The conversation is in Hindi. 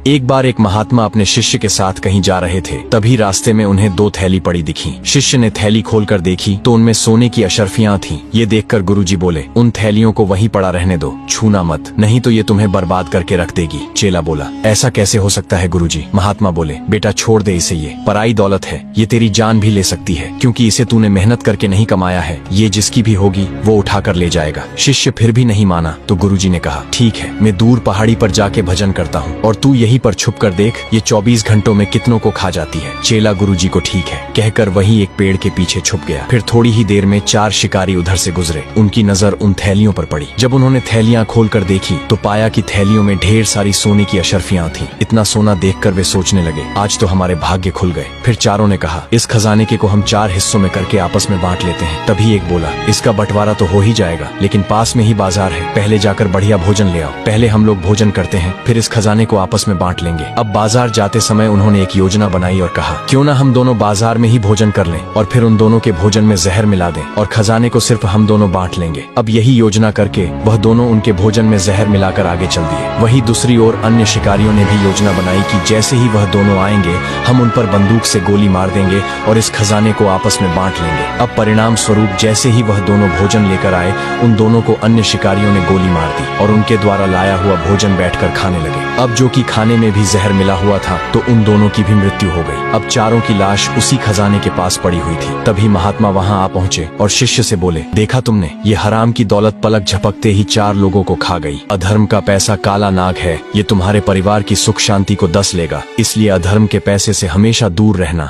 एक बार एक महात्मा अपने शिष्य के साथ कहीं जा रहे थे। तभी रास्ते में उन्हें 2 थैली पड़ी दिखी। शिष्य ने थैली खोलकर देखी तो उनमें सोने की अशर्फियां थीं। ये देखकर गुरुजी बोले, उन थैलियों को वहीं पड़ा रहने दो, छूना मत, नहीं तो ये तुम्हें बर्बाद करके रख देगी। चेला बोला, ऐसा कैसे हो सकता है गुरुजी? महात्मा बोले, बेटा छोड़ दे इसे, ये पराई दौलत है, ये तेरी जान भी ले सकती है, क्योंकि इसे तूने मेहनत करके नहीं कमाया है। ये जिसकी भी होगी वो उठा कर ले जाएगा। शिष्य फिर भी नहीं माना तो गुरुजी ने कहा, ठीक है, मैं दूर पहाड़ी पर जाके भजन करता हूँ और तू यहीं पर छुप कर देख, ये 24 घंटों में कितनों को खा जाती है। चेला गुरुजी को ठीक है कहकर वहीं एक पेड़ के पीछे छुप गया। फिर थोड़ी ही देर में 4 शिकारी उधर से गुजरे। उनकी नजर उन थैलियों पर पड़ी। जब उन्होंने थैलियां खोलकर देखी तो पाया कि थैलियों में ढेर सारी सोने की अशर्फियां थीं। इतना सोना देखकर वे सोचने लगे, आज तो हमारे भाग्य खुल गए। फिर चारों ने कहा, इस खजाने के को हम 4 हिस्सों में करके आपस में बांट लेते हैं। तभी एक बोला, इसका बंटवारा तो हो ही जाएगा, लेकिन पास में ही बाजार है, पहले जाकर बढ़िया भोजन ले आओ। पहले हम लोग भोजन करते हैं, फिर इस खजाने को आपस में बांट लेंगे। अब बाजार जाते समय उन्होंने एक योजना बनाई और कहा, क्यों ना हम दोनों बाजार में ही भोजन कर लें और फिर उन दोनों के भोजन में जहर मिला दें और खजाने को सिर्फ हम दोनों बांट लेंगे। अब यही योजना करके वह दोनों उनके भोजन में जहर मिलाकर आगे चल दिए। वहीं दूसरी ओर अन्य शिकारियों ने भी योजना बनाई कि जैसे ही वह दोनों आएंगे हम उन पर बंदूक से गोली मार देंगे और इस खजाने को आपस में बांट लेंगे। अब परिणाम स्वरूप जैसे ही वह दोनों भोजन लेकर आए, उन दोनों को अन्य शिकारियों ने गोली मार दी और उनके द्वारा लाया हुआ भोजन बैठकर खाने लगे। अब जो कि खाने में भी जहर मिला हुआ था तो उन दोनों की भी मृत्यु हो गई। अब चारों की लाश उसी खजाने के पास पड़ी हुई थी। तभी महात्मा वहां आ पहुंचे और शिष्य से बोले, देखा तुमने, ये हराम की दौलत पलक झपकते ही 4 लोगों को खा गई। अधर्म का पैसा काला नाग है, ये तुम्हारे परिवार की सुख शांति को 10 लेगा, इसलिए अधर्म के पैसे से हमेशा दूर रहना।